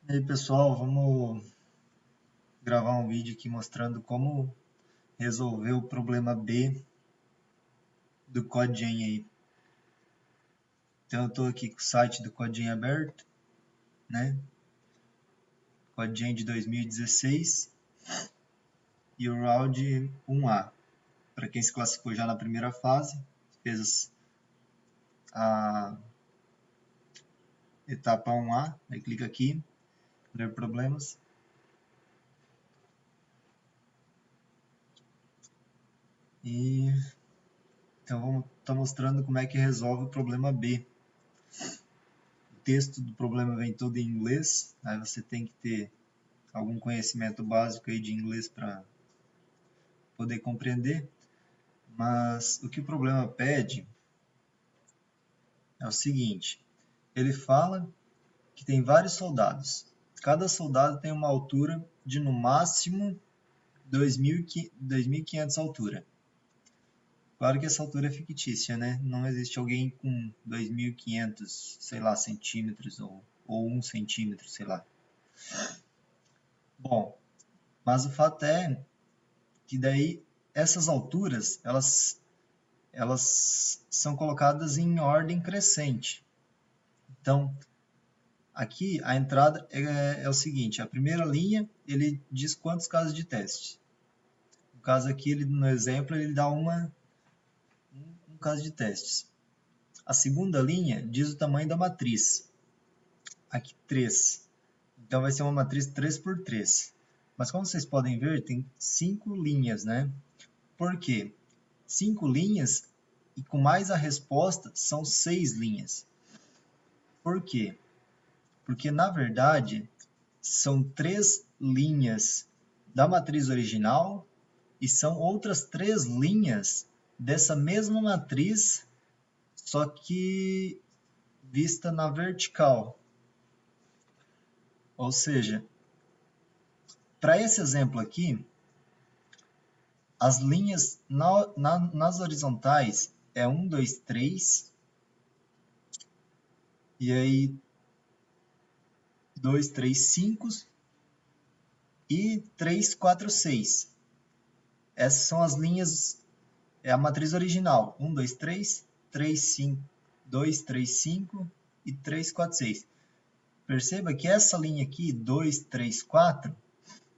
E aí, pessoal, vamos gravar um vídeo aqui mostrando como resolver o problema B do CodeGen aí. Então, eu estou aqui com o site do CodeGen aberto, né? CodeGen de 2016 e o Round 1A. Para quem se classificou já na primeira fase, fez a etapa 1A, aí clica aqui, ver problemas. E então vamos estar mostrando como é que resolve o problema B. O texto do problema vem todo em inglês, aí você tem que ter algum conhecimento básico aí de inglês para poder compreender, mas o que o problema pede é o seguinte: ele fala que tem vários soldados. Cada soldado tem uma altura de no máximo 2.500 altura. Claro que essa altura é fictícia, né? Não existe alguém com 2.500, sei lá, centímetros ou 1 centímetro, sei lá. Bom, mas o fato é que daí essas alturas, elas são colocadas em ordem crescente. Então, aqui a entrada é o seguinte: a primeira linha ele diz quantos casos de teste. No caso aqui, no exemplo, ele dá um caso de testes. A segunda linha diz o tamanho da matriz. Aqui 3. Então vai ser uma matriz 3 por 3. Mas como vocês podem ver, tem 5 linhas, né? Por quê? 5 linhas e com mais a resposta são 6 linhas. Por quê? Porque, na verdade, são 3 linhas da matriz original e são outras 3 linhas dessa mesma matriz, só que vista na vertical. Ou seja, para esse exemplo aqui, as linhas nas horizontais é 1, 2, 3, e aí 2, 3, 5 e 3, 4, 6. Essas são as linhas, é a matriz original. 1, 2, 3, 3, 5, 2, 3, 5 e 3, 4, 6. Perceba que essa linha aqui, 2, 3, 4,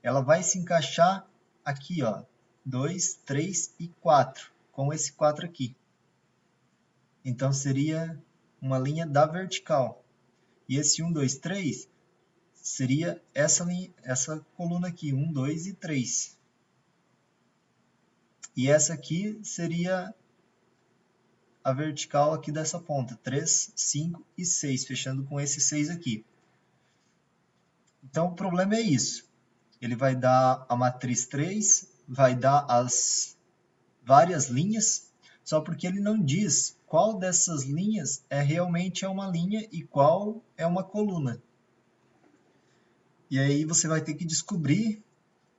ela vai se encaixar aqui, ó, 2, 3 e 4, com esse 4 aqui. Então, seria uma linha da vertical. E esse 1, 2, 3 seria essa coluna aqui, 1, 2 e 3. E essa aqui seria a vertical aqui dessa ponta, 3, 5 e 6, fechando com esse 6 aqui. Então, o problema é isso. Ele vai dar a matriz 3, vai dar as várias linhas, só porque ele não diz qual dessas linhas realmente é uma linha e qual é uma coluna. E aí você vai ter que descobrir,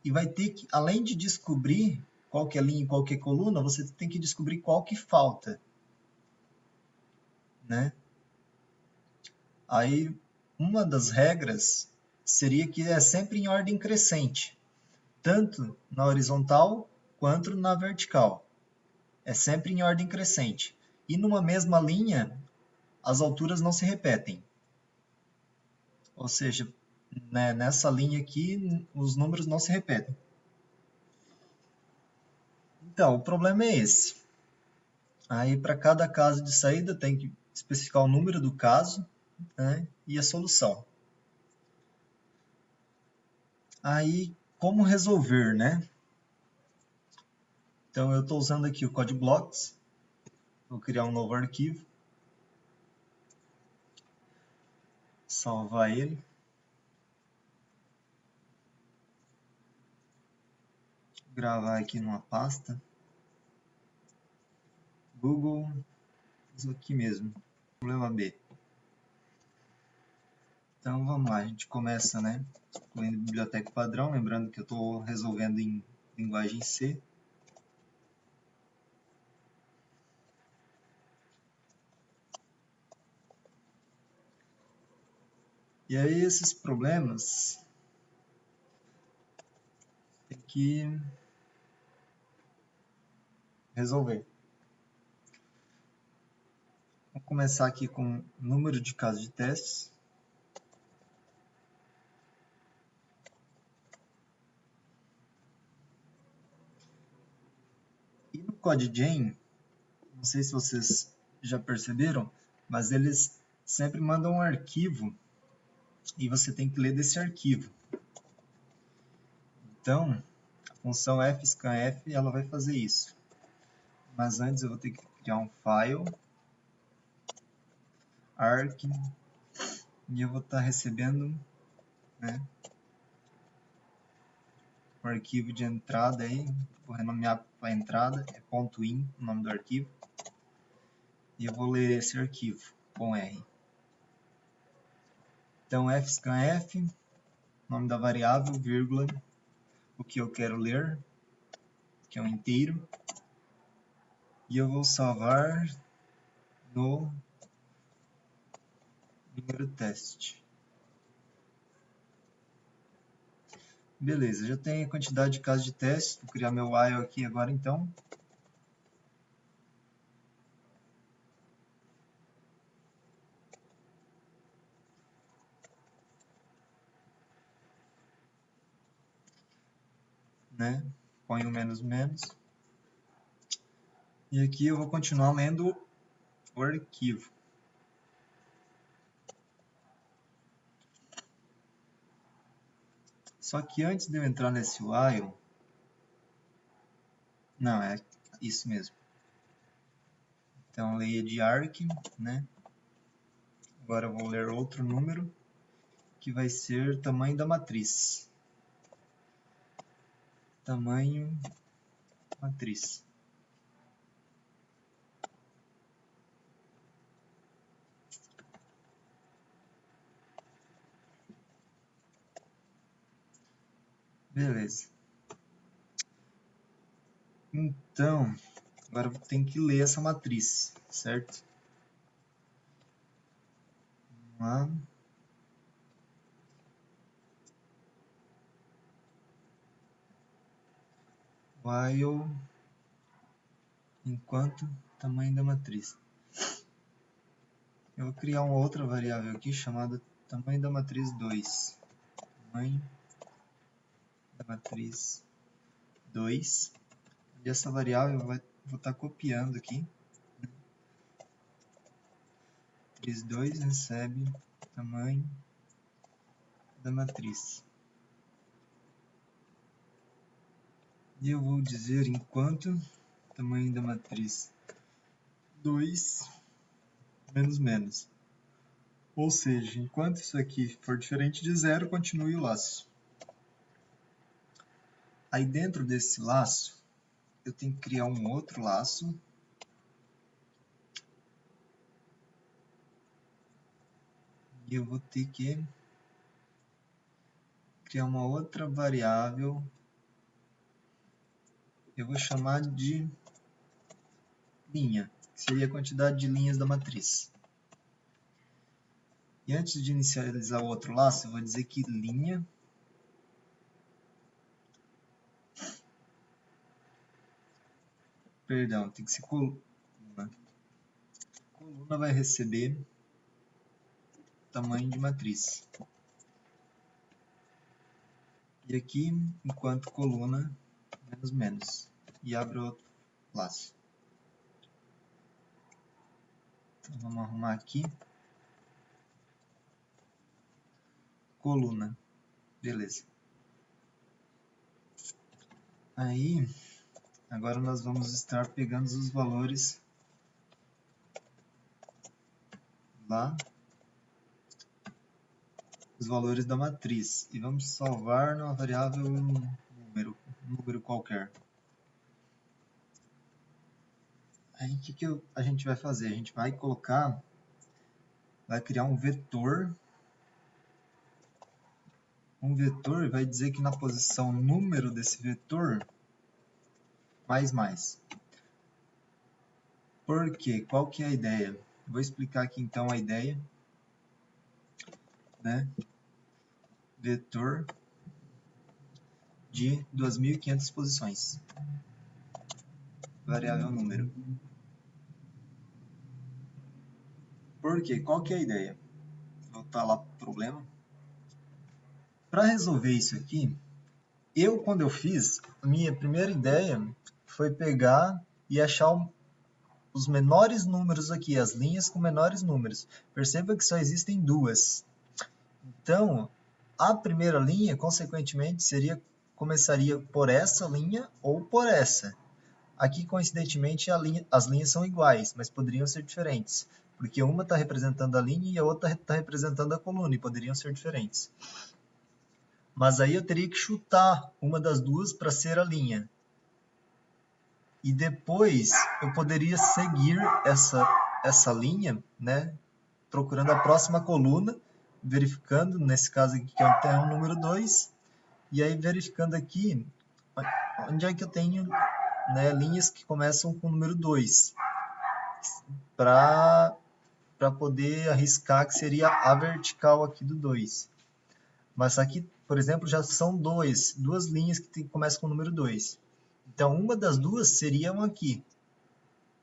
e vai ter que, além de descobrir qual que é linha e qual que é coluna, você tem que descobrir qual que falta, né? Aí, uma das regras seria que é sempre em ordem crescente, tanto na horizontal quanto na vertical. É sempre em ordem crescente. E numa mesma linha, as alturas não se repetem. Ou seja, né, nessa linha aqui, os números não se repetem. Então, o problema é esse. Aí, para cada caso de saída, tem que especificar o número do caso, né, e a solução. Aí, como resolver, né? Então, eu estou usando aqui o CodeBlocks. Vou criar um novo arquivo. Salvar ele. Gravar aqui numa pasta. Google, isso aqui mesmo. Problema B. Então, vamos lá. A gente começa, né? Incluindo biblioteca padrão. Lembrando que eu estou resolvendo em linguagem C. E aí esses problemas tem que resolver. Vamos começar aqui com o número de casos de testes. E no CodeGen, não sei se vocês já perceberam, mas eles sempre mandam um arquivo e você tem que ler desse arquivo. Então, a função fscanf ela vai fazer isso. Mas antes eu vou ter que criar um file, arc, e eu vou estar recebendo, né, o arquivo de entrada aí, vou renomear para entrada, é .in o nome do arquivo, e eu vou ler esse arquivo com R. Então, fscanf, nome da variável, vírgula, o que eu quero ler, que é um inteiro, e eu vou salvar no número teste. Beleza, já tenho a quantidade de casos de teste, vou criar meu while aqui agora então. Né? Põe o menos menos. E aqui eu vou continuar lendo o arquivo. Só que antes de eu entrar nesse while, não, é isso mesmo. Então, leia de arc, né? Agora eu vou ler outro número, que vai ser tamanho da matriz. Tamanho matriz. Beleza. Então, agora eu tenho que ler essa matriz, certo? Vamos lá. While enquanto tamanho da matriz. Eu vou criar uma outra variável aqui chamada tamanho da matriz 2. Tamanho da matriz 2. E essa variável eu vou estar copiando aqui. Matriz 2 recebe tamanho da matriz. E eu vou dizer enquanto tamanho da matriz 2 menos menos. Ou seja, enquanto isso aqui for diferente de 0, continue o laço. Aí dentro desse laço, eu tenho que criar um outro laço. E eu vou ter que criar uma outra variável. Eu vou chamar de linha, que seria a quantidade de linhas da matriz. E antes de inicializar o outro laço, eu vou dizer que linha perdão, tem que ser coluna. Coluna vai receber tamanho de matriz. E aqui, enquanto coluna, menos menos. E abre outro laço. Então vamos arrumar aqui. Coluna. Beleza. Aí, agora nós vamos estar pegando os valores lá, os valores da matriz, e vamos salvar numa variável número qualquer. Aí o que a gente vai fazer? A gente vai criar um vetor. Um vetor vai dizer que na posição número desse vetor, mais. Por quê? Qual que é a ideia? Vou explicar aqui então a ideia né? Vetor de 2.500 posições. Variável número. Por quê? Qual que é a ideia? Vou voltar lá para o problema. Para resolver isso aqui, quando eu fiz, a minha primeira ideia foi pegar e achar os menores números aqui, as linhas com menores números. Perceba que só existem duas. Então, a primeira linha, consequentemente, começaria por essa linha ou por essa. Aqui, coincidentemente, as linhas são iguais, mas poderiam ser diferentes, porque uma está representando a linha e a outra está representando a coluna, e poderiam ser diferentes. Mas aí eu teria que chutar uma das duas para ser a linha. E depois eu poderia seguir essa linha, né, procurando a próxima coluna, verificando, nesse caso aqui que é o número 2, e aí verificando aqui onde é que eu tenho, né, linhas que começam com o número 2, para poder arriscar que seria a vertical aqui do 2. Mas aqui, por exemplo, já são duas linhas que começam com o número 2. Então, uma das duas seriam aqui.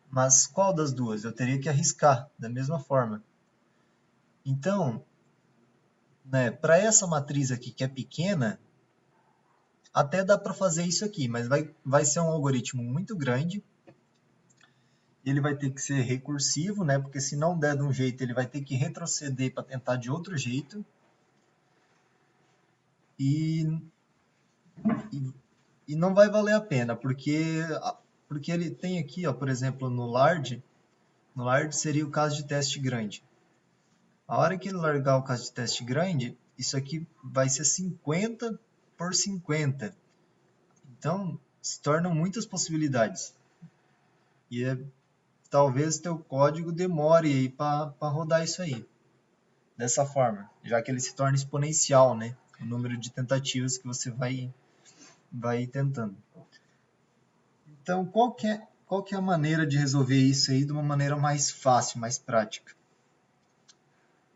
Mas qual das duas? Eu teria que arriscar da mesma forma. Então, né, para essa matriz aqui que é pequena, até dá para fazer isso aqui, mas vai ser um algoritmo muito grande. Ele vai ter que ser recursivo, né, porque se não der de um jeito, ele vai ter que retroceder para tentar de outro jeito. E não vai valer a pena, porque ele tem aqui, ó, por exemplo, no large seria o caso de teste grande. A hora que ele largar o caso de teste grande, isso aqui vai ser 50 por 50. Então, se tornam muitas possibilidades. E talvez teu código demore aí para rodar isso aí. Dessa forma, já que ele se torna exponencial, né? O número de tentativas que você vai tentando. Então, qual que é a maneira de resolver isso aí de uma maneira mais fácil, mais prática?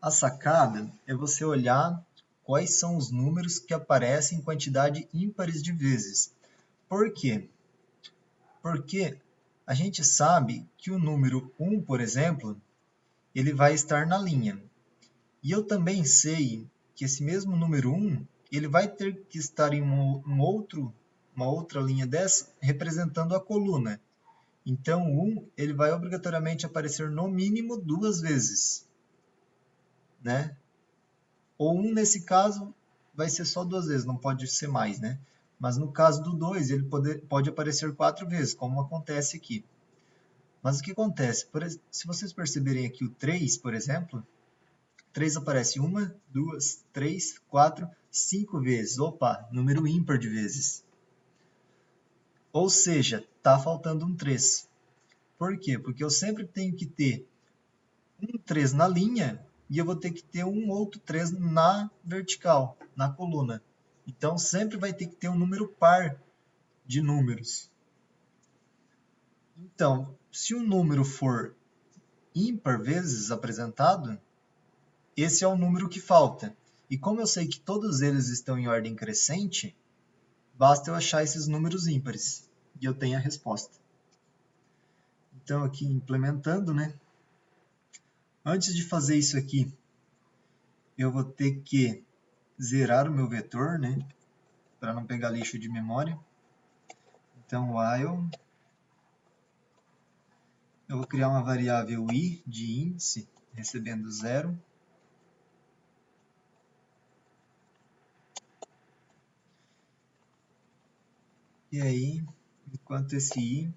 A sacada é você olhar quais são os números que aparecem em quantidade ímpares de vezes. Por quê? Porque a gente sabe que o número 1, por exemplo, ele vai estar na linha. E eu também sei que esse mesmo número 1, ele vai ter que estar em uma outra linha dessa, representando a coluna. Então, o 1 ele vai obrigatoriamente aparecer no mínimo 2 vezes, né? Ou 1, nesse caso, vai ser só 2 vezes, não pode ser mais, né? Mas no caso do 2, ele pode aparecer 4 vezes, como acontece aqui. Mas o que acontece? Se vocês perceberem aqui o 3, por exemplo, 3 aparece 1, 2, 3, 4, 5 vezes. Opa, número ímpar de vezes. Ou seja, está faltando um 3. Por quê? Porque eu sempre tenho que ter um 3 na linha e eu vou ter que ter um outro 3 na vertical, na coluna. Então, sempre vai ter que ter um número par de números. Então, se o número for ímpar vezes apresentado, esse é o número que falta. E como eu sei que todos eles estão em ordem crescente, basta eu achar esses números ímpares e eu tenho a resposta. Então, aqui implementando, né? Antes de fazer isso aqui, eu vou ter que zerar o meu vetor, né? Para não pegar lixo de memória. Então, while, eu vou criar uma variável i de índice, recebendo 0. E aí, enquanto esse i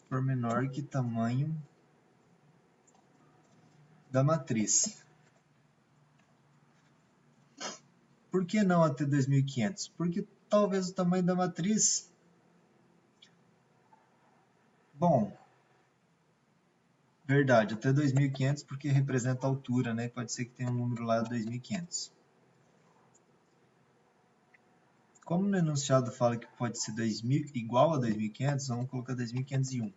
for menor que tamanho da matriz. Por que não até 2500? Porque talvez o tamanho da matriz... Bom, verdade, até 2500 porque representa a altura, né? Pode ser que tenha um número lá de 2500. Como no enunciado fala que pode ser igual a 2500, vamos colocar 2501.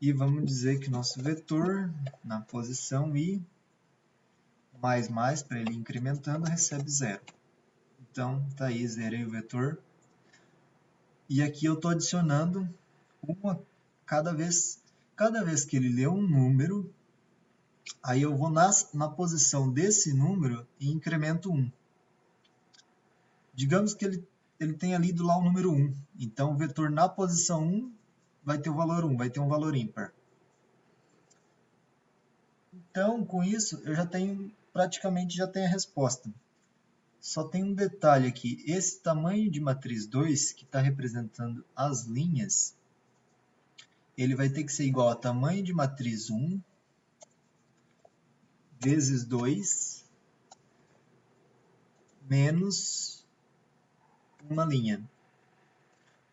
E vamos dizer que o nosso vetor na posição i, para ele ir incrementando, recebe 0. Então, tá aí, zerei o vetor. E aqui eu estou adicionando uma cada vez que ele lê um número, aí eu vou na posição desse número e incremento 1. Digamos que ele tenha lido lá o número 1. Então, o vetor na posição 1 vai ter o valor 1, vai ter um valor ímpar. Então, com isso, eu praticamente já tenho a resposta. Só tem um detalhe aqui. Esse tamanho de matriz 2, que está representando as linhas, ele vai ter que ser igual a tamanho de matriz 1 vezes 2 menos uma linha.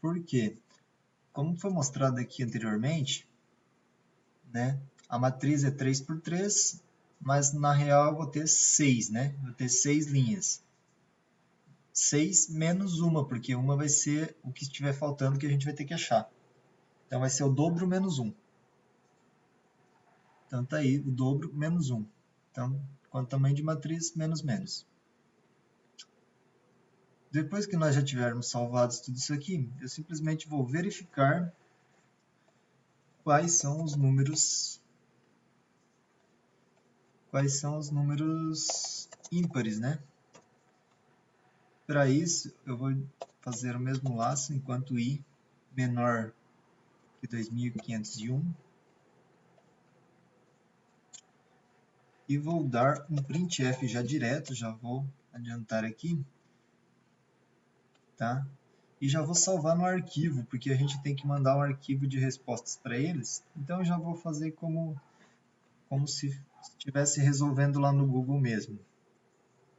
Por quê? Como foi mostrado aqui anteriormente, né, a matriz é 3 por 3, mas na real eu vou ter 6, né? Vou ter 6 linhas. 6 menos uma, porque uma vai ser o que estiver faltando que a gente vai ter que achar. Então vai ser o dobro menos 1. Então tá aí, o dobro menos 1. Então, quanto tamanho de matriz, menos menos. Depois que nós já tivermos salvado tudo isso aqui, eu simplesmente vou verificar quais são os números ímpares, né? Para isso, eu vou fazer o mesmo laço enquanto i menor que 2501 e vou dar um printf já direto, já vou adiantar aqui, tá? E já vou salvar no arquivo, porque a gente tem que mandar um arquivo de respostas para eles, então eu já vou fazer como se estivesse resolvendo lá no Google mesmo.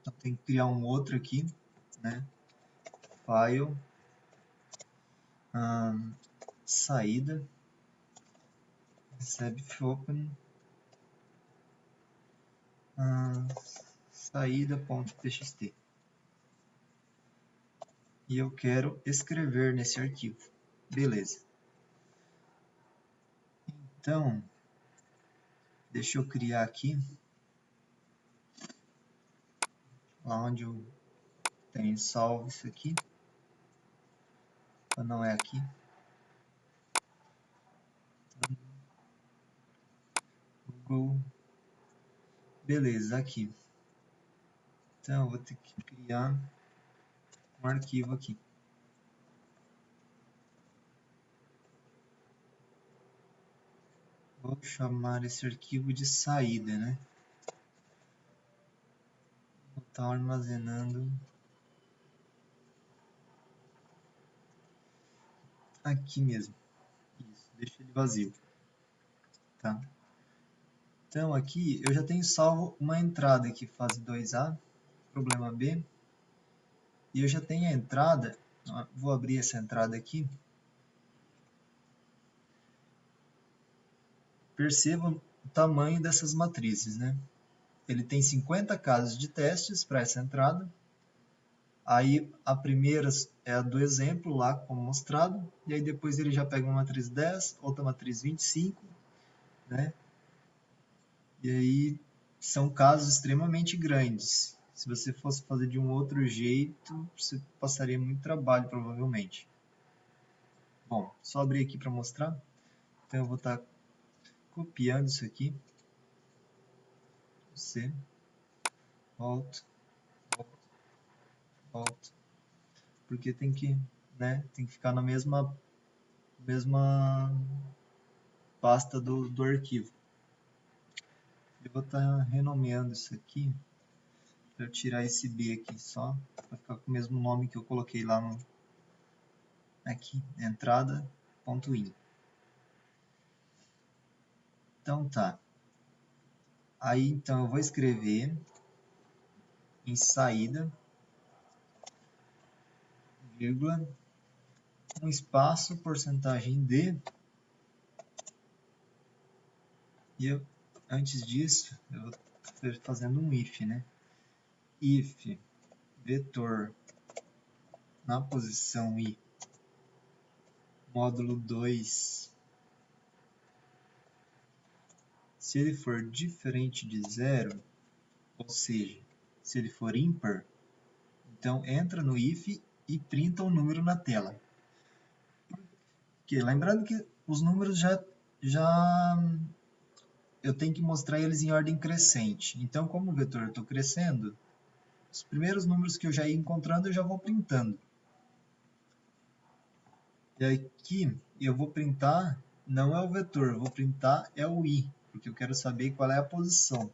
Então tem que criar um outro aqui, né? File, saída, recebe open, saída.txt. E eu quero escrever nesse arquivo. Beleza. Então, deixa eu criar aqui, lá onde eu tenho salvo isso aqui. Não é aqui. Google. Beleza, aqui. Então, eu vou ter que criar um arquivo aqui. Vou chamar esse arquivo de saída, né? Vou estar armazenando aqui mesmo. Isso, deixa ele vazio. Tá? Então, aqui eu já tenho salvo uma entrada aqui, fase 2A, problema B. E eu já tenho a entrada, vou abrir essa entrada aqui. Percebam o tamanho dessas matrizes, né? Ele tem 50 casos de testes para essa entrada. Aí a primeira é a do exemplo lá, como mostrado. E aí depois ele já pega uma matriz 10, outra matriz 25, né? E aí são casos extremamente grandes. Se você fosse fazer de um outro jeito, você passaria muito trabalho, provavelmente. Bom, só abrir aqui para mostrar. Então eu vou estar copiando isso aqui. C, volto, volto. Porque tem que, né, tem que ficar na mesma pasta do arquivo. Eu vou estar renomeando isso aqui, para eu tirar esse B aqui só, para ficar com o mesmo nome que eu coloquei lá no, aqui, entrada.in. Então tá. Aí então eu vou escrever em saída, vírgula, um espaço, porcentagem D, e eu, antes disso, eu vou fazendo um if, né? If vetor na posição i, módulo 2, Se ele for diferente de 0, ou seja, se ele for ímpar, então entra no if e printa um número na tela. Lembrando que os números já eu tenho que mostrar eles em ordem crescente. Então, como o vetor está crescendo, os primeiros números que eu já ia encontrando, eu já vou printando. E aqui, eu vou printar, não é o vetor, eu vou printar é o i, porque eu quero saber qual é a posição.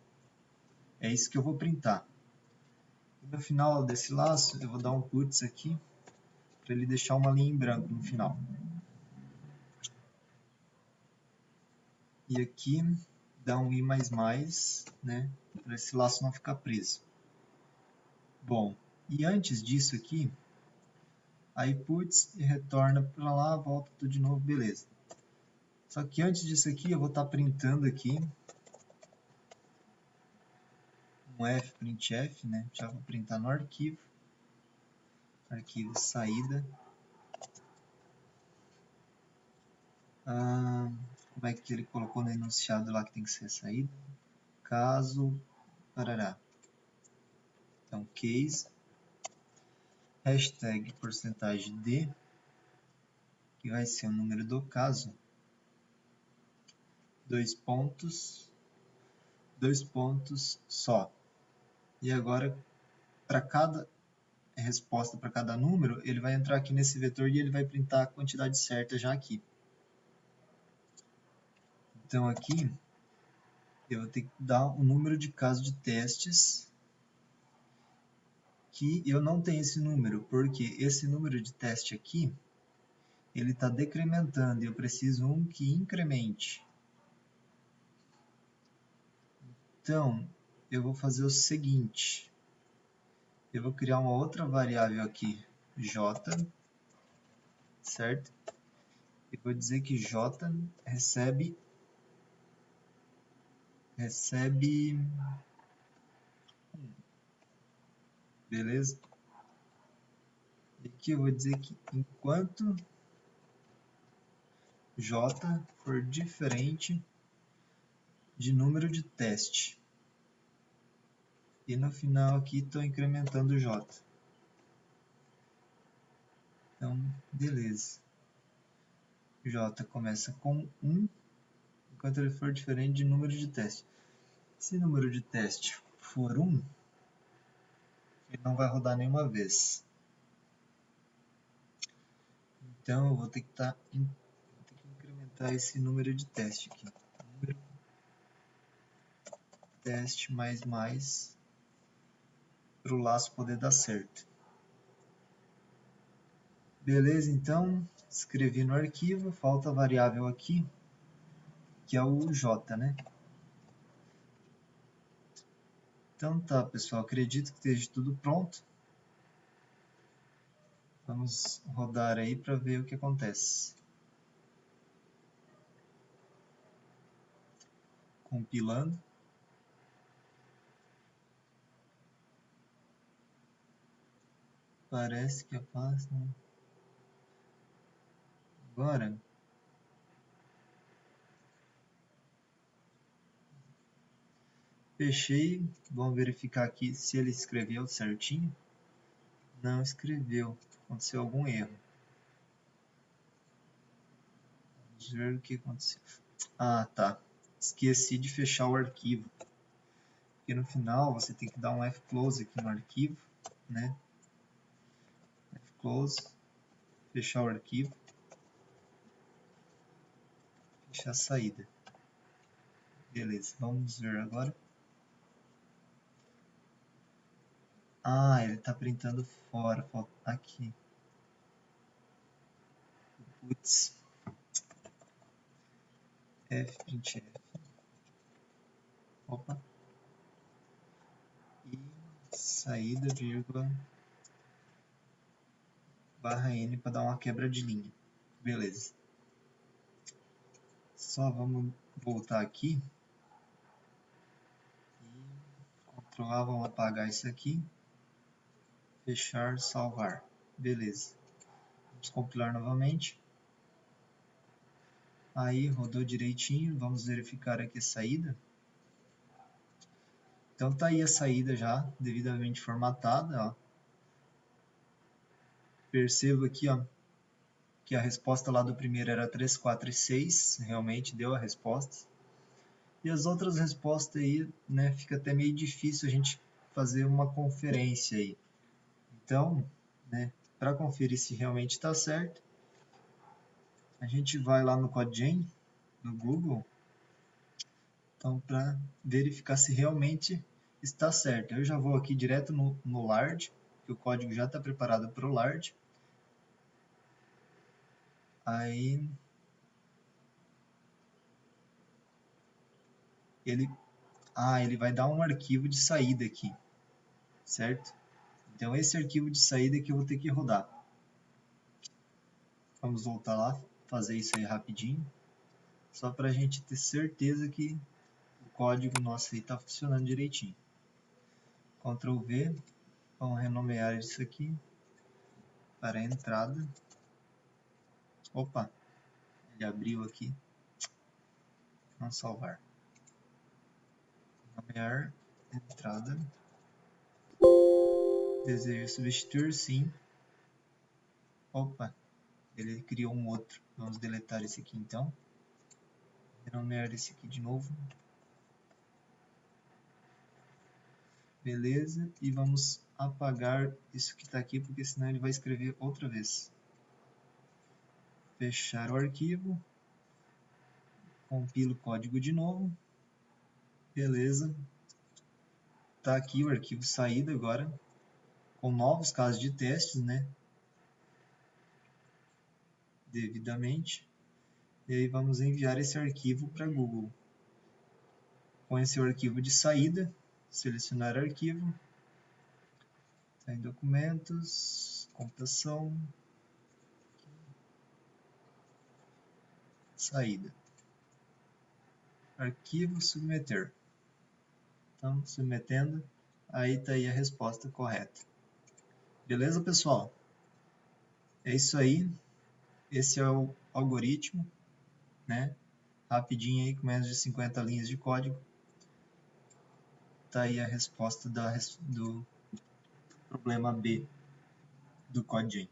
É isso que eu vou printar. E no final desse laço, eu vou dar um puts aqui, para ele deixar uma linha em branco no final. E aqui, dá um i++, né, para esse laço não ficar preso. Bom, e antes disso aqui, aí puts e retorna para lá, volta tudo de novo, beleza. Só que antes disso aqui, eu vou estar printando aqui um fprintf, né? Já vou printar no arquivo, saída. Como é que ele colocou no enunciado lá que tem que ser saída? Caso, parará. Então, case, hashtag porcentagem D, que vai ser o número do caso, 2 pontos só. E agora, para cada resposta, para cada número, ele vai entrar aqui nesse vetor e ele vai printar a quantidade certa já aqui. Então aqui, eu vou ter que dar o número de casos de testes que eu não tenho esse número, porque esse número de teste aqui, ele está decrementando e eu preciso um que incremente. Então, eu vou fazer o seguinte, eu vou criar uma outra variável aqui, j, certo? E vou dizer que j recebe beleza? E aqui eu vou dizer que enquanto j for diferente de número de teste. E no final aqui estou incrementando o j. Então, beleza. J começa com 1, enquanto ele for diferente de número de teste. Se o número de teste for 1, ele não vai rodar nenhuma vez. Então, eu vou ter que incrementar esse número de teste aqui. Número teste mais para o laço poder dar certo. Beleza, então, escrevi no arquivo, falta a variável aqui, que é o j, né? Então tá, pessoal, acredito que esteja tudo pronto. Vamos rodar aí para ver o que acontece. Compilando. Parece que é fácil, né? Agora, fechei. Vamos verificar aqui se ele escreveu certinho. Não escreveu. Aconteceu algum erro. Vamos ver o que aconteceu. Ah, tá. Esqueci de fechar o arquivo. Porque no final você tem que dar um fclose aqui no arquivo, né? Fclose, fechar o arquivo, fechar a saída. Beleza, vamos ver agora. Ah, ele está printando fora, falta aqui. Putz. Fprintf. Opa. E saída, vírgula, barra N para dar uma quebra de linha. Beleza. Só vamos voltar aqui. E Ctrl A, vamos apagar isso aqui. Fechar, salvar. Beleza. Vamos compilar novamente. Aí, rodou direitinho. Vamos verificar aqui a saída. Então tá aí a saída já devidamente formatada, ó. Percebo aqui, ó, que a resposta lá do primeiro era 3, 4 e 6, realmente deu a resposta. E as outras respostas aí, né, fica até meio difícil a gente fazer uma conferência aí. Então, né, para conferir se realmente está certo, a gente vai lá no CodeGen, no Google, então para verificar se realmente está certo. Eu já vou aqui direto no Lard, que o código já está preparado para o Lard. Aí ele vai dar um arquivo de saída aqui, certo? Então esse arquivo de saída que eu vou ter que rodar. Vamos voltar lá, fazer isso aí rapidinho, só para a gente ter certeza que o código nosso aí está funcionando direitinho. Ctrl V, vamos renomear isso aqui para a entrada. Opa, ele abriu aqui. Vamos salvar. Nomear entrada. Desejo substituir, sim. Opa, ele criou um outro. Vamos deletar esse aqui então. Renomear esse aqui de novo. Beleza, e vamos apagar isso que está aqui, porque senão ele vai escrever outra vez. Fechar o arquivo. Compilo o código de novo. Beleza. Está aqui o arquivo saída agora, com novos casos de testes, né? Devidamente. E aí vamos enviar esse arquivo para Google. Com esse arquivo de saída, selecionar arquivo. Está em documentos, computação, saída. Arquivo, submeter. Então, submetendo, aí está aí a resposta correta. Beleza, pessoal? É isso aí. Esse é o algoritmo, né? Rapidinho aí, com menos de 50 linhas de código. Tá aí a resposta do problema B do CodeGen.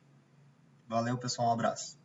Valeu, pessoal, um abraço.